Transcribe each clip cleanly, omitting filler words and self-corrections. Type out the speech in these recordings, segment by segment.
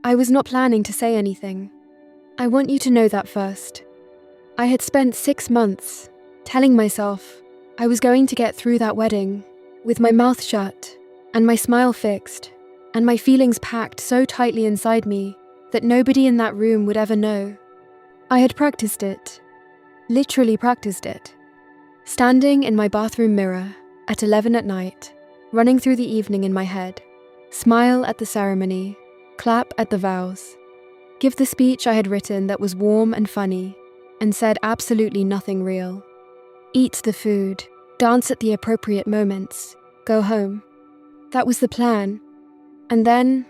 I was not planning to say anything. I want you to know that first. I had spent 6 months telling myself I was going to get through that wedding with my mouth shut and my smile fixed and my feelings packed so tightly inside me that nobody in that room would ever know. I had practiced it, literally practiced it, standing in my bathroom mirror at 11 at night, running through the evening in my head, smile at the ceremony, clap at the vows, give the speech I had written that was warm and funny and said absolutely nothing real, eat the food, dance at the appropriate moments, go home. That was the plan. And then,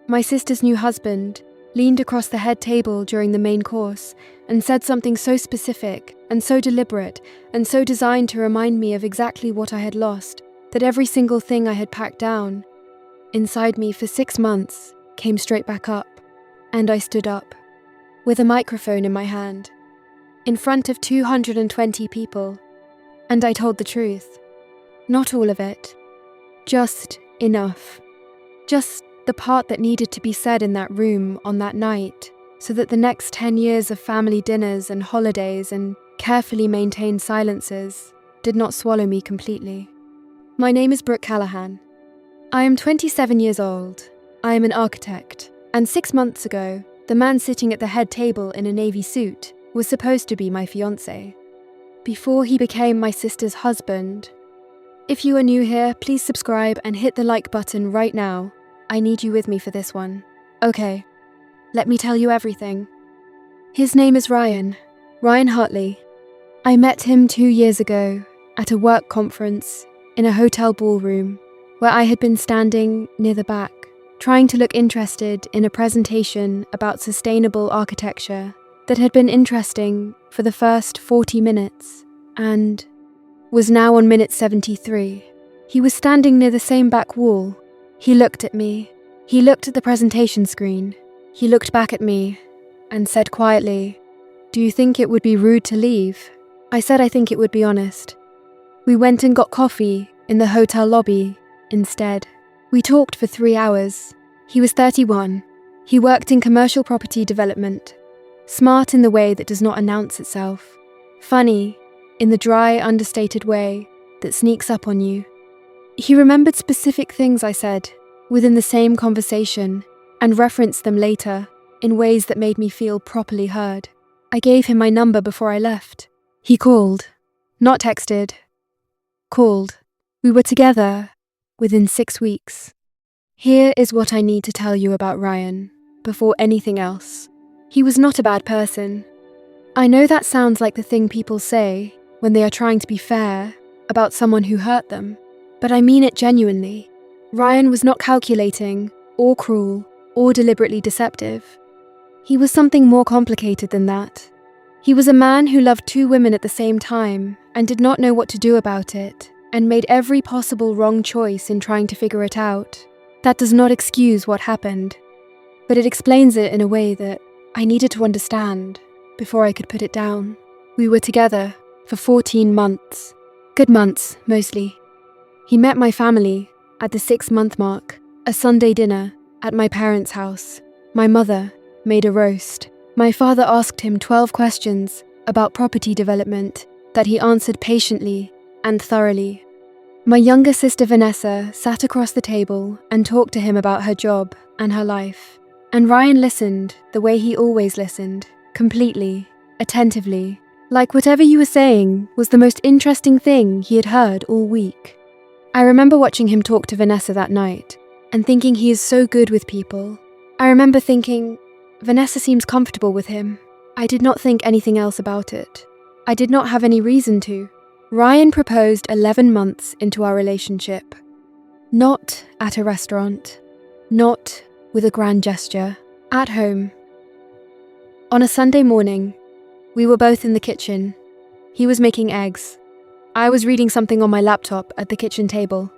my sister's new husband leaned across the head table during the main course and said something so specific and so deliberate and so designed to remind me of exactly what I had lost, that every single thing I had packed down inside me for 6 months came straight back up, and I stood up, with a microphone in my hand, in front of 220 people, and I told the truth. Not all of it, just enough. Just the part that needed to be said in that room on that night, so that the next 10 years of family dinners and holidays and carefully maintained silences did not swallow me completely. My name is Brooke Callahan. I am 27 years old. I am an architect, and 6 months ago, the man sitting at the head table in a navy suit was supposed to be my fiancé. Before he became my sister's husband. If you are new here, please subscribe and hit the like button right now. I need you with me for this one. Okay, let me tell you everything. His name is Ryan Hartley. I met him 2 years ago at a work conference in a hotel ballroom where I had been standing near the back, trying to look interested in a presentation about sustainable architecture that had been interesting for the first 40 minutes and was now on minute 73. He was standing near the same back wall. He looked at me. He looked at the presentation screen. He looked back at me and said quietly, "Do you think it would be rude to leave?" I said I think it would be honest. We went and got coffee in the hotel lobby instead. We talked for 3 hours. He was 31. He worked in commercial property development. Smart in the way that does not announce itself. Funny in the dry, understated way that sneaks up on you. He remembered specific things I said within the same conversation and referenced them later in ways that made me feel properly heard. I gave him my number before I left. He called. Not texted. Called. We were together within 6 weeks. Here is what I need to tell you about Ryan before anything else. He was not a bad person. I know that sounds like the thing people say when they are trying to be fair about someone who hurt them, but I mean it genuinely. Ryan was not calculating, or cruel, or deliberately deceptive. He was something more complicated than that. He was a man who loved 2 women at the same time and did not know what to do about it, and made every possible wrong choice in trying to figure it out. That does not excuse what happened, but it explains it in a way that I needed to understand before I could put it down. We were together for 14 months. Good months, mostly. He met my family at the 6-month mark, a Sunday dinner at my parents' house. My mother made a roast. My father asked him 12 questions about property development that he answered patiently and thoroughly. My younger sister Vanessa sat across the table and talked to him about her job and her life. And Ryan listened the way he always listened, completely, attentively, like whatever you were saying was the most interesting thing he had heard all week. I remember watching him talk to Vanessa that night and thinking he is so good with people. I remember thinking, Vanessa seems comfortable with him. I did not think anything else about it. I did not have any reason to. Ryan proposed 11 months into our relationship. Not at a restaurant. Not with a grand gesture. At home. On a Sunday morning, we were both in the kitchen. He was making eggs. I was reading something on my laptop at the kitchen table.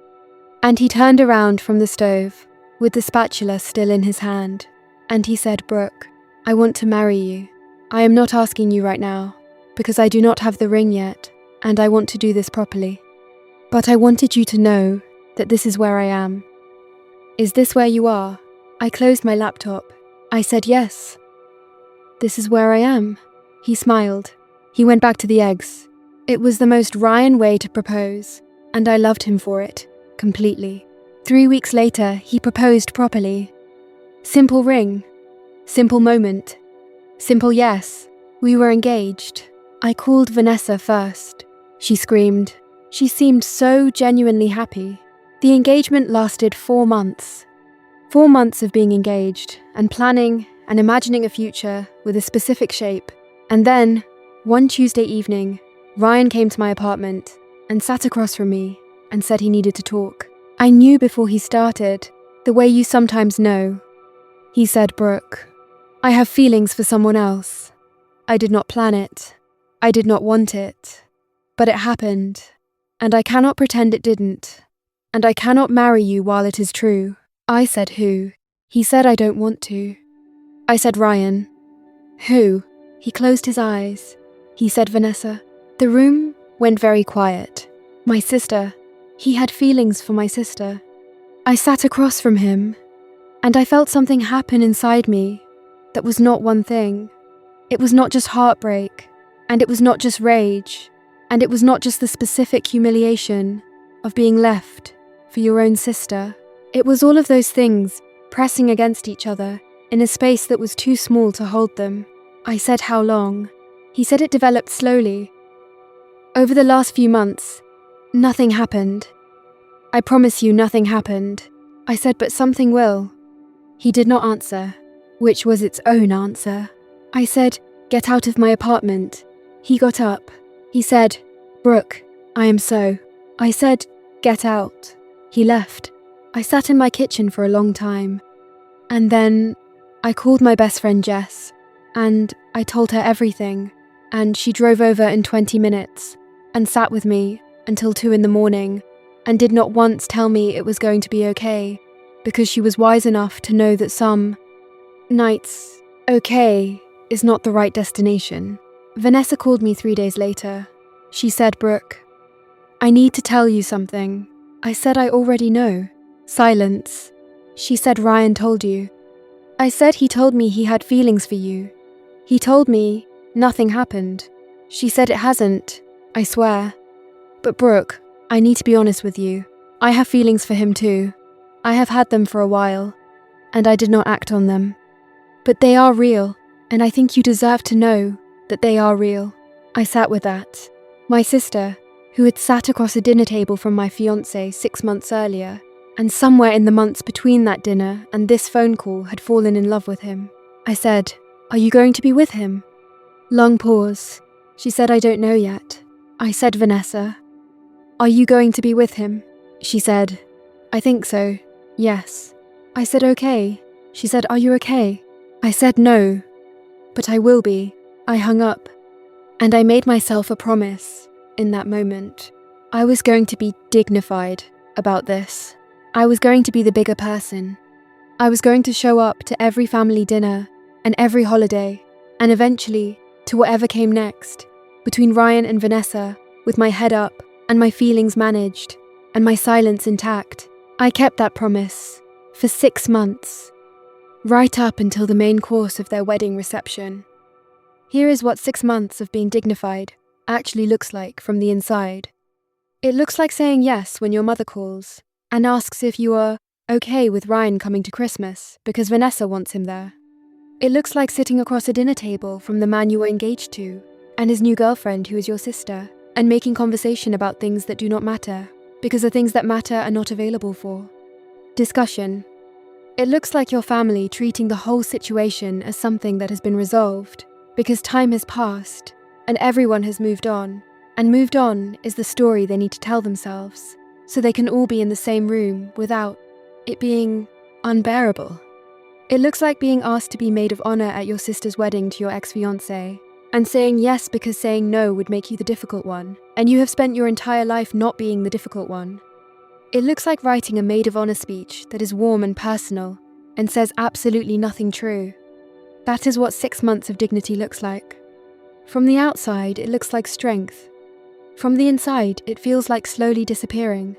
And he turned around from the stove with the spatula still in his hand. And he said, "Brooke, I want to marry you. I am not asking you right now, because I do not have the ring yet, and I want to do this properly. But I wanted you to know that this is where I am." Is this where you are? I closed my laptop. I said yes. This is where I am. He smiled. He went back to the eggs. It was the most Ryan way to propose, and I loved him for it, completely. 3 weeks later, he proposed properly. Simple ring. Simple moment. Simple yes. We were engaged. I called Vanessa first. She screamed. She seemed so genuinely happy. The engagement lasted 4 months. 4 months of being engaged and planning and imagining a future with a specific shape. And then, one Tuesday evening, Ryan came to my apartment and sat across from me and said he needed to talk. I knew before he started, the way you sometimes know. He said, "Brooke, I have feelings for someone else. I did not plan it. I did not want it. But it happened, and I cannot pretend it didn't. And I cannot marry you while it is true." I said, "Who?" He said, "I don't want to." I said, "Ryan." "Who?" He closed his eyes. He said, "Vanessa." The room went very quiet. My sister. He had feelings for my sister. I sat across from him, and I felt something happen inside me that was not one thing. It was not just heartbreak, and it was not just rage, and it was not just the specific humiliation of being left for your own sister. It was all of those things pressing against each other in a space that was too small to hold them. I said, "How long?" He said it developed slowly. Over the last few months, nothing happened. I promise you nothing happened. I said, "But something will." He did not answer, which was its own answer. I said, "Get out of my apartment." He got up. He said, "Brooke, I am so." I said, "Get out." He left. I sat in my kitchen for a long time. And then I called my best friend Jess, and I told her everything, and she drove over in 20 minutes and sat with me until 2 in the morning and did not once tell me it was going to be okay, because she was wise enough to know that some nights, okay is not the right destination. Vanessa called me 3 days later. She said, "Brooke, I need to tell you something." I said, "I already know." Silence. She said, "Ryan told you." I said, "He told me he had feelings for you. He told me nothing happened." She said, "It hasn't, I swear." "But Brooke, I need to be honest with you. I have feelings for him too. I have had them for a while, and I did not act on them. But they are real, and I think you deserve to know that they are real." I sat with that. My sister, who had sat across a dinner table from my fiancé 6 months earlier, and somewhere in the months between that dinner and this phone call had fallen in love with him. I said, "Are you going to be with him?" Long pause. She said, "I don't know yet." I said, "Vanessa, are you going to be with him?" She said, "I think so, yes." I said, "Okay." She said, "Are you okay?" I said, "No, but I will be." I hung up, and I made myself a promise in that moment. I was going to be dignified about this. I was going to be the bigger person. I was going to show up to every family dinner and every holiday, and eventually to whatever came next, between Ryan and Vanessa, with my head up and my feelings managed and my silence intact. I kept that promise for 6 months, right up until the main course of their wedding reception. Here is what 6 months of being dignified actually looks like from the inside. It looks like saying yes when your mother calls and asks if you are okay with Ryan coming to Christmas because Vanessa wants him there. It looks like sitting across a dinner table from the man you were engaged to and his new girlfriend who is your sister, and making conversation about things that do not matter because the things that matter are not available for. Discussion. It looks like your family treating the whole situation as something that has been resolved because time has passed and everyone has moved on, and moved on is the story they need to tell themselves so they can all be in the same room without it being unbearable. It looks like being asked to be maid of honor at your sister's wedding to your ex-fiancé, and saying yes because saying no would make you the difficult one, and you have spent your entire life not being the difficult one. It looks like writing a maid of honor speech that is warm and personal, and says absolutely nothing true. That is what 6 months of dignity looks like. From the outside, it looks like strength. From the inside, it feels like slowly disappearing.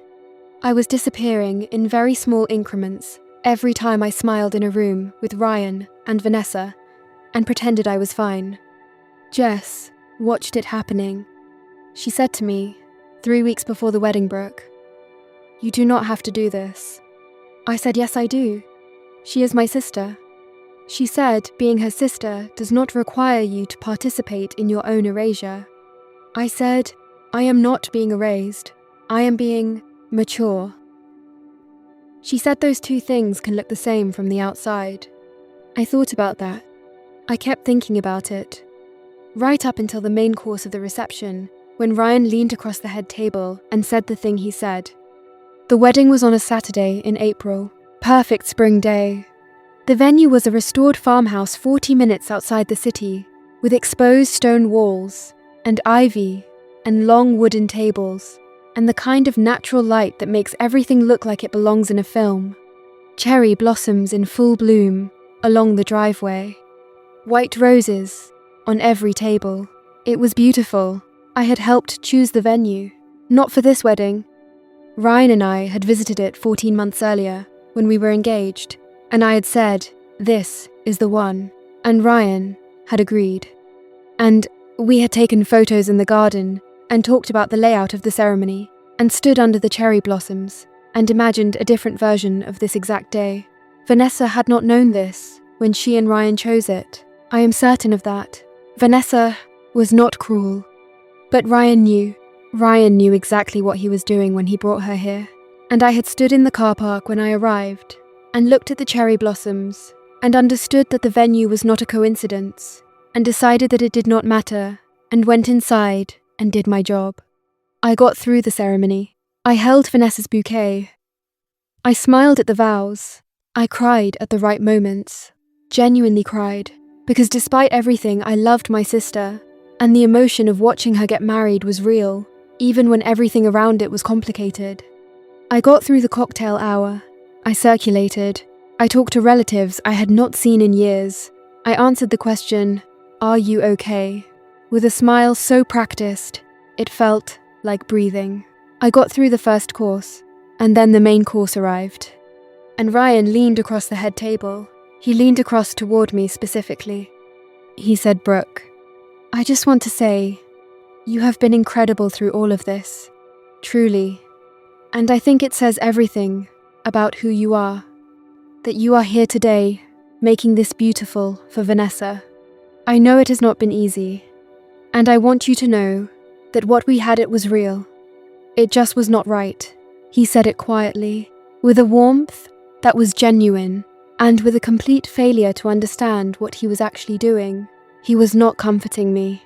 I was disappearing in very small increments Every time I smiled in a room with Ryan and Vanessa and pretended I was fine. Jess watched it happening. She said to me, 3 weeks before the wedding, Brooke, "You do not have to do this." I said, "Yes, I do. She is my sister." She said being her sister does not require you to participate in your own erasure. I said, "I am not being erased. I am being mature." She said those two things can look the same from the outside. I thought about that. I kept thinking about it. Right up until the main course of the reception, when Ryan leaned across the head table and said the thing he said. The wedding was on a Saturday in April. Perfect spring day. The venue was a restored farmhouse 40 minutes outside the city, with exposed stone walls, and ivy, and long wooden tables, and the kind of natural light that makes everything look like it belongs in a film. Cherry blossoms in full bloom along the driveway. White roses on every table. It was beautiful. I had helped choose the venue. Not for this wedding. Ryan and I had visited it 14 months earlier, when we were engaged, and I had said, "This is the one," and Ryan had agreed. And we had taken photos in the garden and talked about the layout of the ceremony and stood under the cherry blossoms and imagined a different version of this exact day. Vanessa had not known this when she and Ryan chose it. I am certain of that. Vanessa was not cruel. But Ryan knew. Ryan knew exactly what he was doing when he brought her here. And I had stood in the car park when I arrived and looked at the cherry blossoms and understood that the venue was not a coincidence and decided that it did not matter and went inside and did my job. I got through the ceremony. I held Vanessa's bouquet. I smiled at the vows. I cried at the right moments. Genuinely cried. Because despite everything, I loved my sister, and the emotion of watching her get married was real, even when everything around it was complicated. I got through the cocktail hour. I circulated. I talked to relatives I had not seen in years. I answered the question, "Are you okay?" with a smile so practiced, it felt like breathing. I got through the first course, and then the main course arrived. And Ryan leaned across the head table. He leaned across toward me specifically. He said, "Brooke, I just want to say, you have been incredible through all of this. Truly. And I think it says everything about who you are. That you are here today, making this beautiful for Vanessa. I know it has not been easy. And I want you to know that what we had, it was real. It just was not right." He said it quietly, with a warmth that was genuine, and with a complete failure to understand what he was actually doing. He was not comforting me.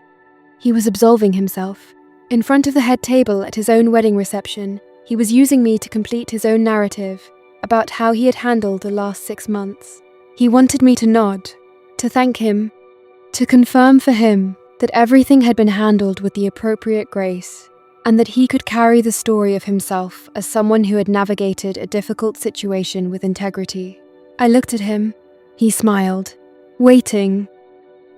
He was absolving himself. In front of the head table at his own wedding reception, he was using me to complete his own narrative about how he had handled the last 6 months. He wanted me to nod, to thank him, to confirm for him that everything had been handled with the appropriate grace, and that he could carry the story of himself as someone who had navigated a difficult situation with integrity. I looked at him. He smiled, waiting,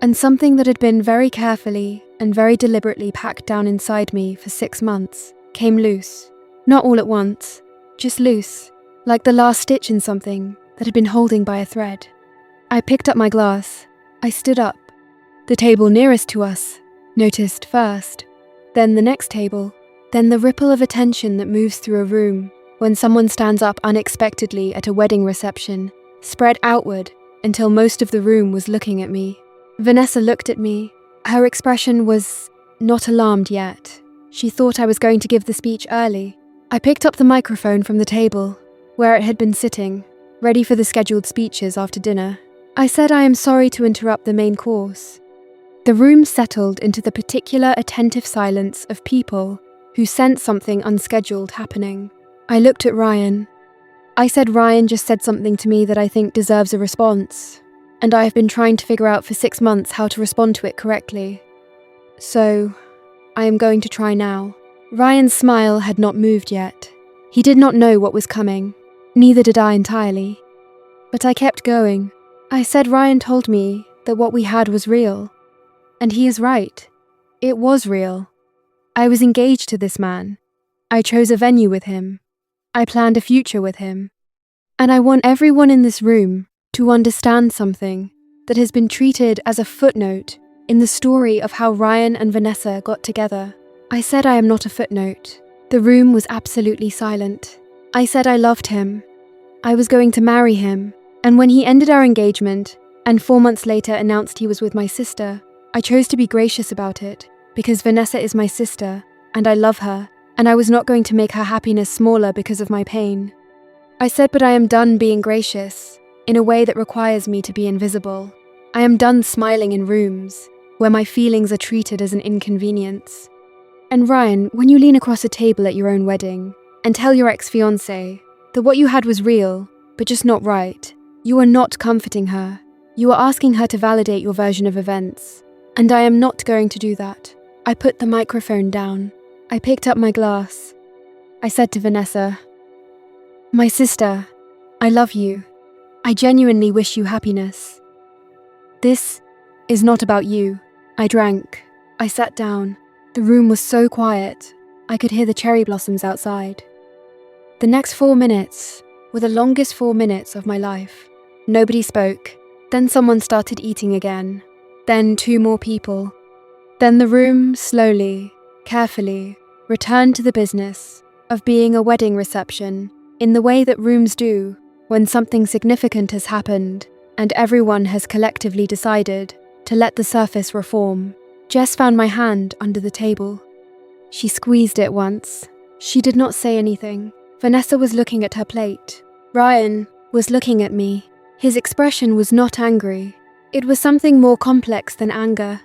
and something that had been very carefully and very deliberately packed down inside me for 6 months came loose. Not all at once, just loose, like the last stitch in something that had been holding by a thread. I picked up my glass. I stood up. The table nearest to us noticed first, then the next table, then the ripple of attention that moves through a room when someone stands up unexpectedly at a wedding reception, spread outward until most of the room was looking at me. Vanessa looked at me. Her expression was not alarmed yet. She thought I was going to give the speech early. I picked up the microphone from the table, where it had been sitting, ready for the scheduled speeches after dinner. I said I am sorry to interrupt the main course. The room settled into the particular attentive silence of people who sense something unscheduled happening. I looked at Ryan. I said Ryan just said something to me that I think deserves a response, and I have been trying to figure out for 6 months how to respond to it correctly. So, I am going to try now. Ryan's smile had not moved yet. He did not know what was coming. Neither did I entirely. But I kept going. I said Ryan told me that what we had was real. And he is right. It was real. I was engaged to this man. I chose a venue with him. I planned a future with him. And I want everyone in this room to understand something that has been treated as a footnote in the story of how Ryan and Vanessa got together. I said I am not a footnote. The room was absolutely silent. I said I loved him. I was going to marry him. And when he ended our engagement, and 4 months later announced he was with my sister, I chose to be gracious about it, because Vanessa is my sister, and I love her, and I was not going to make her happiness smaller because of my pain. I said, but I am done being gracious, in a way that requires me to be invisible. I am done smiling in rooms, where my feelings are treated as an inconvenience. And Ryan, when you lean across a table at your own wedding, and tell your ex-fiancé that what you had was real, but just not right, you are not comforting her. You are asking her to validate your version of events. And I am not going to do that. I put the microphone down. I picked up my glass. I said to Vanessa, "My sister, I love you. I genuinely wish you happiness. This is not about you." I drank. I sat down. The room was so quiet, I could hear the cherry blossoms outside. The next 4 minutes were the longest 4 minutes of my life. Nobody spoke. Then someone started eating again. Then 2 more people. Then the room slowly, carefully, returned to the business of being a wedding reception in the way that rooms do when something significant has happened and everyone has collectively decided to let the surface reform. Jess found my hand under the table. She squeezed it once. She did not say anything. Vanessa was looking at her plate. Ryan was looking at me. His expression was not angry. It was something more complex than anger.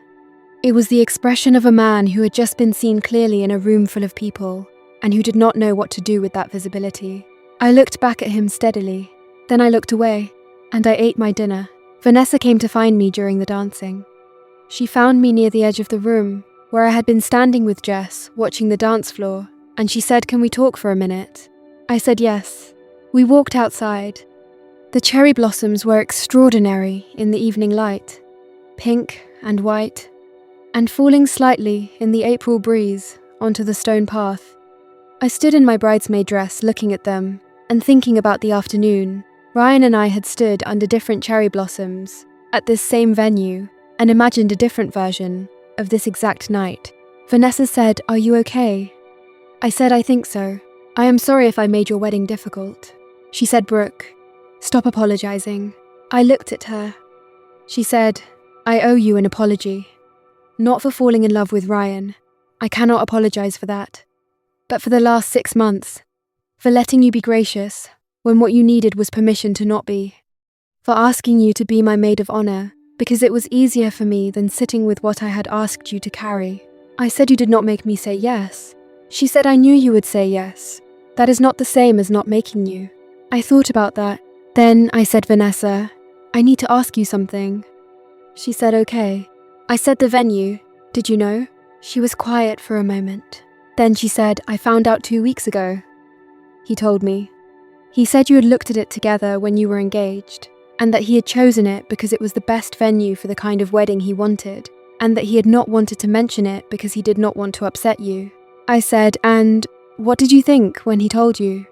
It was the expression of a man who had just been seen clearly in a room full of people and who did not know what to do with that visibility. I looked back at him steadily. Then I looked away, and I ate my dinner. Vanessa came to find me during the dancing. She found me near the edge of the room, where I had been standing with Jess, watching the dance floor, and she said, "Can we talk for a minute?" I said yes. We walked outside. The cherry blossoms were extraordinary in the evening light, pink and white, and falling slightly in the April breeze onto the stone path. I stood in my bridesmaid dress looking at them and thinking about the afternoon. Ryan and I had stood under different cherry blossoms at this same venue and imagined a different version of this exact night. Vanessa said, "Are you okay?" I said, "I think so. I am sorry if I made your wedding difficult." She said, "Brooke, stop apologizing." I looked at her. She said, "I owe you an apology. Not for falling in love with Ryan. I cannot apologize for that. But for the last 6 months. For letting you be gracious when what you needed was permission to not be. For asking you to be my maid of honor because it was easier for me than sitting with what I had asked you to carry." I said, "You did not make me say yes." She said, "I knew you would say yes. That is not the same as not making you." I thought about that. Then I said, "Vanessa, I need to ask you something." She said, "Okay." I said, "The venue, did you know?" She was quiet for a moment. Then she said, "I found out 2 weeks ago." He told me. He said you had looked at it together when you were engaged, and that he had chosen it because it was the best venue for the kind of wedding he wanted, and that he had not wanted to mention it because he did not want to upset you. I said, "And what did you think when he told you?"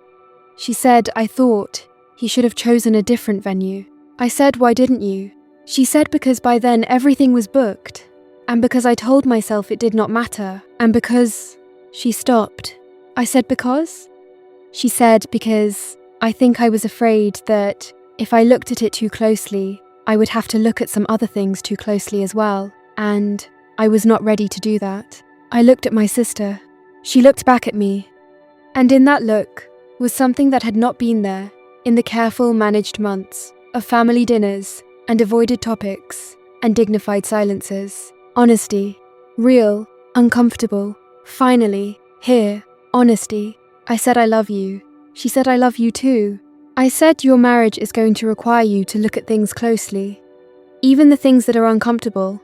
She said, "I thought he should have chosen a different venue." I said, "Why didn't you?" She said, "Because by then everything was booked, and because I told myself it did not matter, and because..." She stopped. I said, "Because?" She said, "Because I think I was afraid that if I looked at it too closely, I would have to look at some other things too closely as well, and I was not ready to do that." I looked at my sister. She looked back at me, and in that look was something that had not been there in the careful, managed months of family dinners and avoided topics and dignified silences. Honesty. Real, uncomfortable. Finally, here, honesty. I said, "I love you." She said, "I love you too." I said, "Your marriage is going to require you to look at things closely, even the things that are uncomfortable,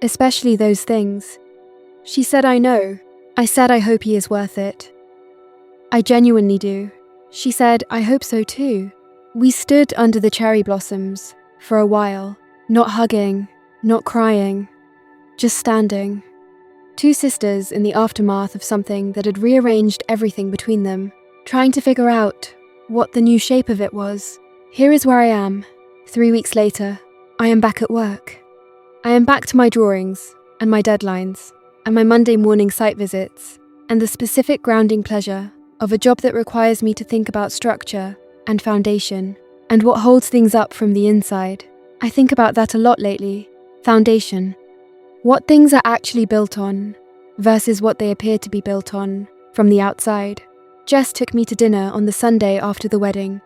especially those things." She said, "I know." I said, "I hope he is worth it." "I genuinely do." She said, "I hope so too." We stood under the cherry blossoms for a while, not hugging, not crying, just standing. 2 sisters in the aftermath of something that had rearranged everything between them, trying to figure out what the new shape of it was. Here is where I am. 3 weeks later, I am back at work. I am back to my drawings, and my deadlines, and my Monday morning site visits, and the specific grounding pleasure of a job that requires me to think about structure and foundation, and what holds things up from the inside. I think about that a lot lately. Foundation. What things are actually built on, versus what they appear to be built on from the outside. Jess took me to dinner on the Sunday after the wedding.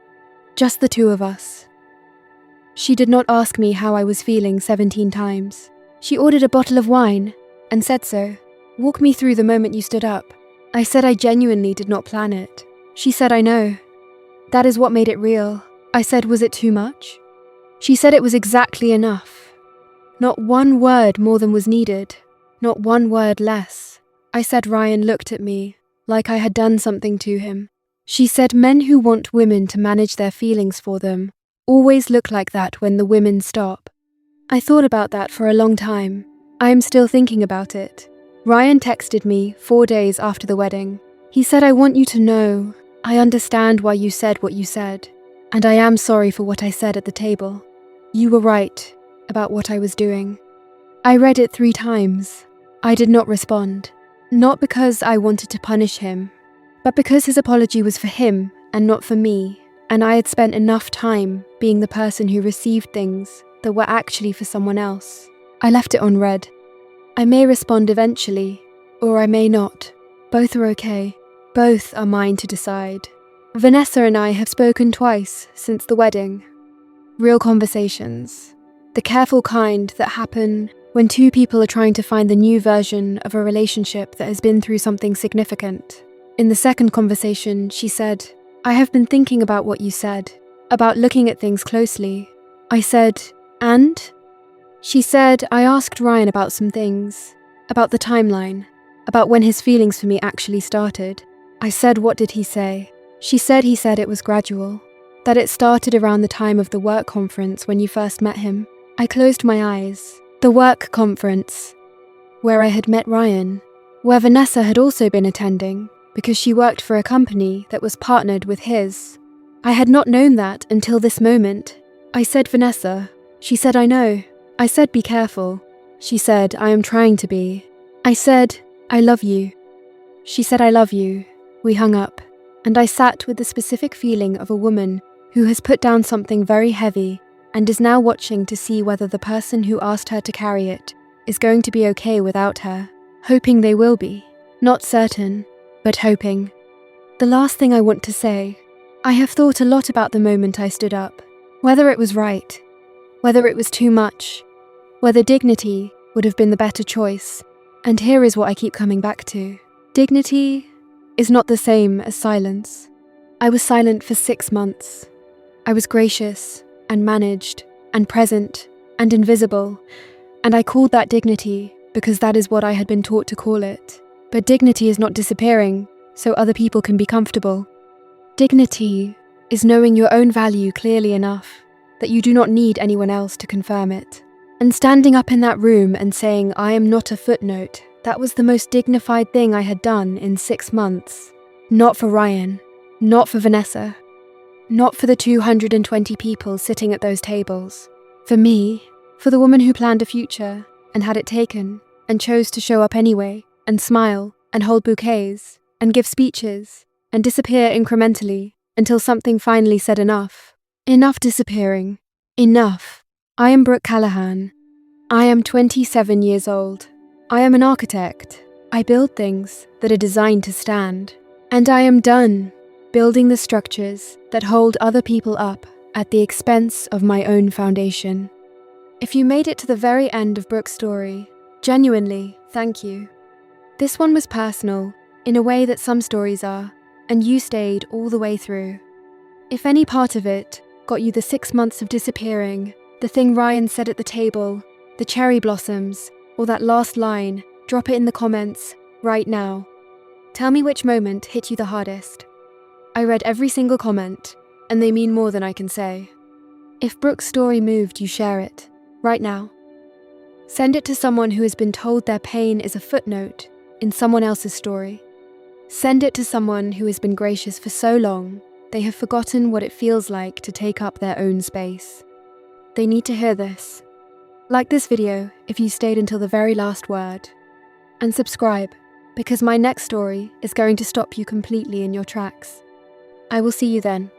Just the two of us. She did not ask me how I was feeling 17 times. She ordered a bottle of wine and said so. Walk me through the moment you stood up. I said I genuinely did not plan it. She said I know. That is what made it real. I said, was it too much? She said it was exactly enough. Not one word more than was needed. Not one word less. I said Ryan looked at me like I had done something to him. She said men who want women to manage their feelings for them always look like that when the women stop. I thought about that for a long time. I am still thinking about it. Ryan texted me 4 days after the wedding. He said, I want you to know, I understand why you said what you said, and I am sorry for what I said at the table. You were right about what I was doing. I read it 3 times. I did not respond. Not because I wanted to punish him, but because his apology was for him and not for me, and I had spent enough time being the person who received things that were actually for someone else. I left it unread. I may respond eventually, or I may not. Both are okay. Both are mine to decide. Vanessa and I have spoken twice since the wedding. Real conversations. The careful kind that happen when 2 people are trying to find the new version of a relationship that has been through something significant. In the second conversation, she said, I have been thinking about what you said, about looking at things closely. I said, and? She said, I asked Ryan about some things, about the timeline, about when his feelings for me actually started. I said, what did he say? She said he said it was gradual, that it started around the time of the work conference when you first met him. I closed my eyes. The work conference, where I had met Ryan, where Vanessa had also been attending, because she worked for a company that was partnered with his. I had not known that until this moment. I said, Vanessa. She said, I know. I said, be careful. She said, I am trying to be. I said, I love you. She said, I love you. We hung up, and I sat with the specific feeling of a woman who has put down something very heavy and is now watching to see whether the person who asked her to carry it is going to be okay without her, hoping they will be. Not certain, but hoping. The last thing I want to say, I have thought a lot about the moment I stood up, whether it was right, whether it was too much, whether dignity would have been the better choice, and here is what I keep coming back to. Dignity is not the same as silence. I was silent for 6 months. I was gracious and managed and present and invisible, and I called that dignity because that is what I had been taught to call it. But dignity is not disappearing so other people can be comfortable. Dignity is knowing your own value clearly enough that you do not need anyone else to confirm it. And standing up in that room and saying, I am not a footnote, that was the most dignified thing I had done in 6 months. Not for Ryan, not for Vanessa, not for the 220 people sitting at those tables. For me, for the woman who planned a future and had it taken and chose to show up anyway and smile and hold bouquets and give speeches and disappear incrementally until something finally said enough. Enough disappearing. Enough. I am Brooke Callahan. I am 27 years old. I am an architect. I build things that are designed to stand. And I am done building the structures that hold other people up at the expense of my own foundation. If you made it to the very end of Brooke's story, genuinely, thank you. This one was personal, in a way that some stories are, and you stayed all the way through. If any part of it got you the 6 months of disappearing, the thing Ryan said at the table, the cherry blossoms, or that last line, drop it in the comments right now. Tell me which moment hit you the hardest. I read every single comment, and they mean more than I can say. If Brooke's story moved you, share it, right now. Send it to someone who has been told their pain is a footnote in someone else's story. Send it to someone who has been gracious for so long They have forgotten what it feels like to take up their own space. They need to hear this. Like this video if you stayed until the very last word. And subscribe, because my next story is going to stop you completely in your tracks. I will see you then.